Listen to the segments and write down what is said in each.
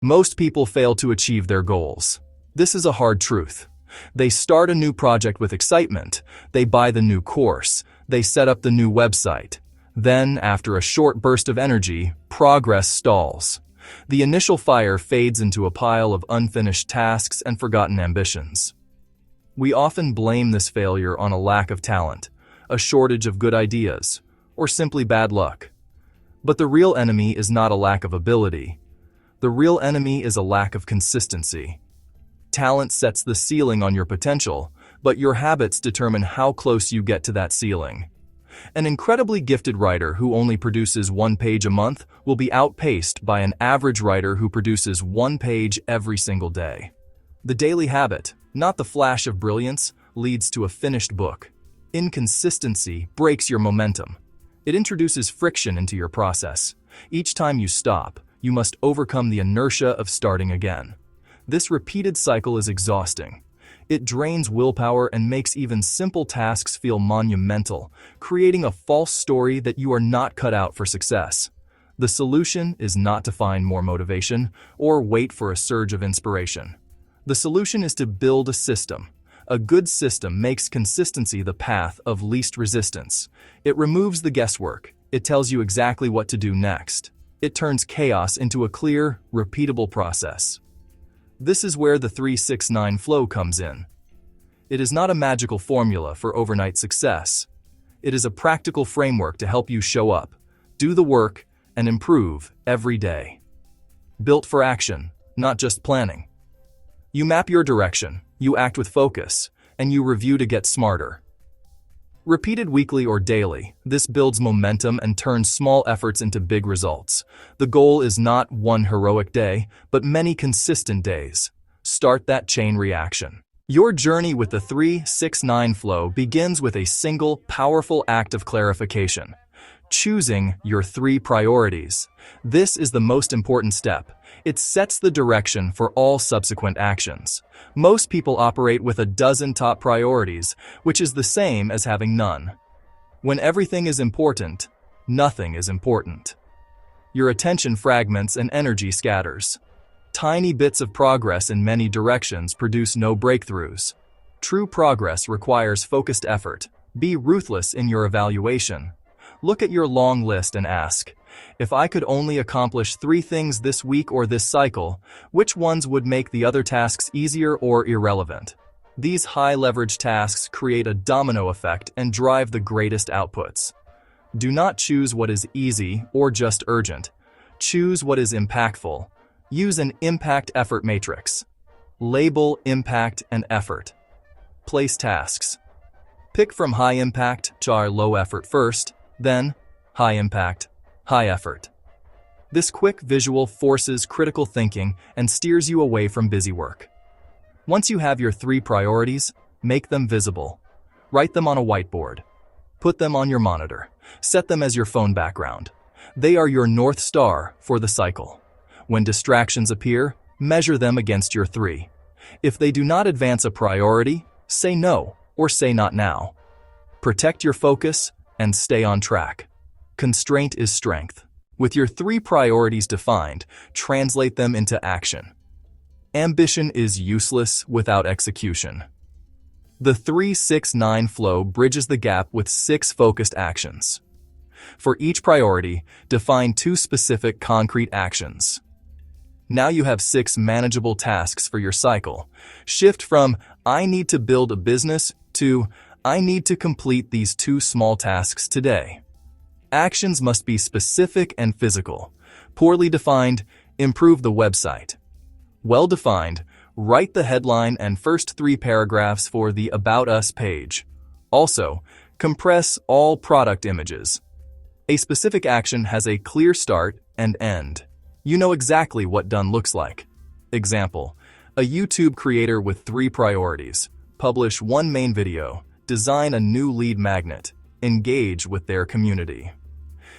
Most people fail to achieve their goals. This is a hard truth. They start a new project with excitement, they buy the new course, they set up the new website. Then, after a short burst of energy, progress stalls. The initial fire fades into a pile of unfinished tasks and forgotten ambitions. We often blame this failure on a lack of talent, a shortage of good ideas, or simply bad luck. But the real enemy is not a lack of ability. The real enemy is a lack of consistency. Talent sets the ceiling on your potential, but your habits determine how close you get to that ceiling. An incredibly gifted writer who only produces 1 page a month will be outpaced by an average writer who produces 1 page every single day. The daily habit, not the flash of brilliance, leads to a finished book. Inconsistency breaks your momentum. It introduces friction into your process. Each time you stop, you must overcome the inertia of starting again. This repeated cycle is exhausting. It drains willpower and makes even simple tasks feel monumental, creating a false story that you are not cut out for success. The solution is not to find more motivation or wait for a surge of inspiration. The solution is to build a system. A good system makes consistency the path of least resistance. It removes the guesswork. It tells you exactly what to do next. It turns chaos into a clear, repeatable process. This is where the 3-6-9 flow comes in. It is not a magical formula for overnight success. It is a practical framework to help you show up, do the work, and improve every day. Built for action, not just planning. You map your direction, you act with focus, and you review to get smarter. Repeated weekly or daily, this builds momentum and turns small efforts into big results. The goal is not one heroic day, but many consistent days. Start that chain reaction. Your journey with the 3-6-9 flow begins with a single, powerful act of clarification. Choosing your 3 priorities. This is the most important step. It sets the direction for all subsequent actions. Most people operate with a dozen top priorities, which is the same as having none. When everything is important, nothing is important. Your attention fragments and energy scatters. Tiny bits of progress in many directions produce no breakthroughs. True progress requires focused effort. Be ruthless in your evaluation. Look at your long list and ask, if I could only accomplish 3 things this week or this cycle, which ones would make the other tasks easier or irrelevant? These high-leverage tasks create a domino effect and drive the greatest outputs. Do not choose what is easy or just urgent. Choose what is impactful. Use an impact-effort matrix. Label impact and effort. Place tasks. Pick from high impact to low effort first, then high impact, high effort. This quick visual forces critical thinking and steers you away from busy work. Once you have your 3 priorities, make them visible. Write them on a whiteboard. Put them on your monitor. Set them as your phone background. They are your North Star for the cycle. When distractions appear, measure them against your 3. If they do not advance a priority, say no or say not now. Protect your focus and stay on track. Constraint is strength. With your 3 priorities defined, translate them into action. Ambition is useless without execution. The 3-6-9 flow bridges the gap with 6 focused actions. For each priority, define 2 specific concrete actions. Now you have 6 manageable tasks for your cycle. Shift from, I need to build a business, to, I need to complete these 2 small tasks today. Actions must be specific and physical. Poorly defined, improve the website. Well-defined, write the headline and first 3 paragraphs for the About Us page. Also, compress all product images. A specific action has a clear start and end. You know exactly what done looks like. Example, a YouTube creator with 3 priorities. Publish 1 main video. Design a new lead magnet. Engage with their community.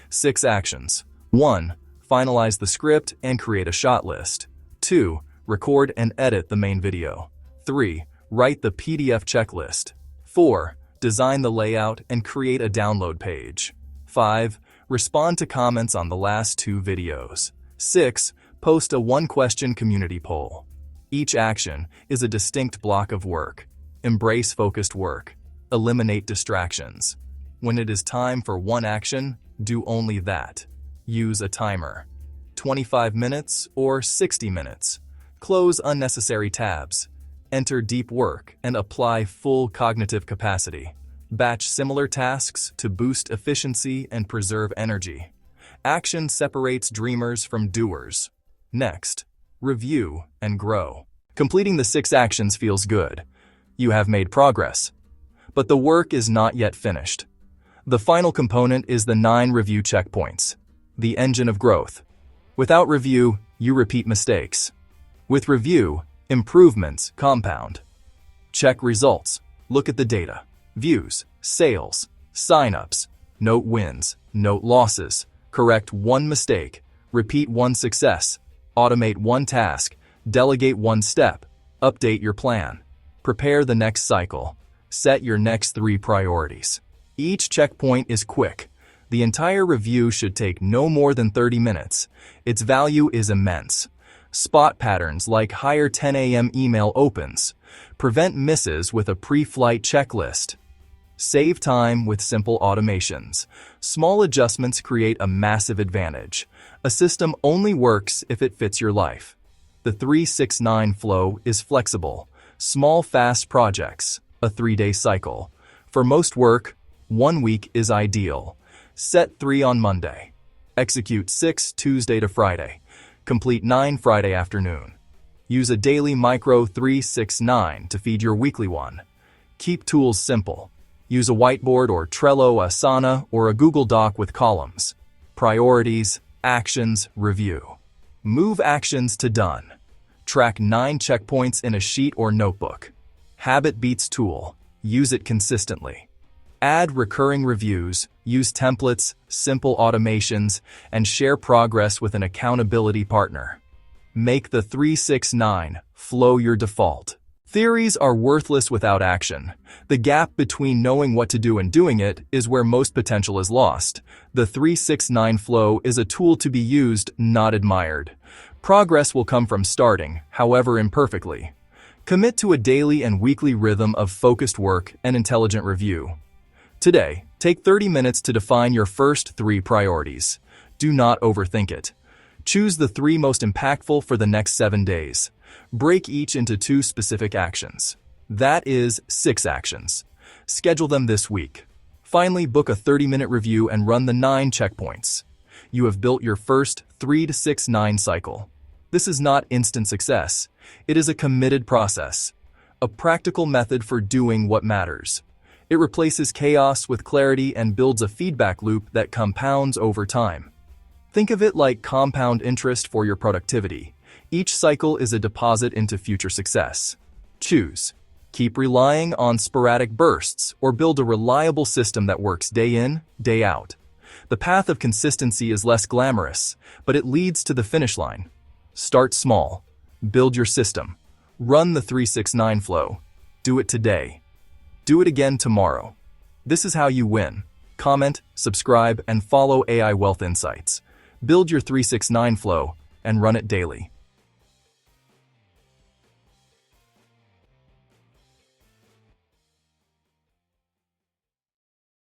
6 actions. 1. Finalize the script and create a shot list. 2. Record and edit the main video. 3. Write the PDF checklist. 4. Design the layout and create a download page. 5. Respond to comments on the last 2 videos. 6. Post a one-question community poll. Each action is a distinct block of work. Embrace focused work. Eliminate distractions. When it is time for one action, do only that. Use a timer. 25 minutes or 60 minutes. Close unnecessary tabs. Enter deep work and apply full cognitive capacity. Batch similar tasks to boost efficiency and preserve energy. Action separates dreamers from doers. Next, review and grow. Completing the 6 actions feels good. You have made progress. But the work is not yet finished. The final component is the 9 review checkpoints, the engine of growth. Without review, you repeat mistakes. With review, improvements compound. Check results. Look at the data. Views, sales, signups. Note wins, note losses. Correct one mistake. Repeat one success. Automate one task. Delegate one step. Update your plan. Prepare the next cycle. Set your next 3 priorities. Each checkpoint is quick. The entire review should take no more than 30 minutes. Its value is immense. Spot patterns like higher 10 a.m. email opens. Prevent misses with a pre-flight checklist. Save time with simple automations. Small adjustments create a massive advantage. A system only works if it fits your life. The 3-6-9 flow is flexible. Small, fast projects, a 3-day cycle. For most work, 1 week is ideal. Set 3 on Monday. Execute 6 Tuesday to Friday. Complete 9 Friday afternoon. Use a daily micro 3-6-9 to feed your weekly one. Keep tools simple. Use a whiteboard or Trello, Asana, or a Google Doc with columns. Priorities, actions, review. Move actions to done. Track 9 checkpoints in a sheet or notebook. Habit beats tool. Use it consistently. Add recurring reviews, use templates, simple automations, and share progress with an accountability partner. Make the 3-6-9 flow your default. Theories are worthless without action. The gap between knowing what to do and doing it is where most potential is lost. The 3-6-9 flow is a tool to be used, not admired. Progress will come from starting, however imperfectly. Commit to a daily and weekly rhythm of focused work and intelligent review. Today, take 30 minutes to define your first 3 priorities. Do not overthink it. Choose the 3 most impactful for the next 7 days. Break each into 2 specific actions. That is 6 actions. Schedule them this week. Finally, book a 30-minute review and run the 9 checkpoints. You have built your first 3-6-9 cycle. This is not instant success. It is a committed process, a practical method for doing what matters. It replaces chaos with clarity and builds a feedback loop that compounds over time. Think of it like compound interest for your productivity. Each cycle is a deposit into future success. Choose. Keep relying on sporadic bursts or build a reliable system that works day in, day out. The path of consistency is less glamorous, but it leads to the finish line. Start small. Build your system. Run the 3-6-9 flow. Do it today. Do it again tomorrow. This is how you win. Comment, subscribe, and follow AI Wealth Insights. Build your 3-6-9 flow and run it daily.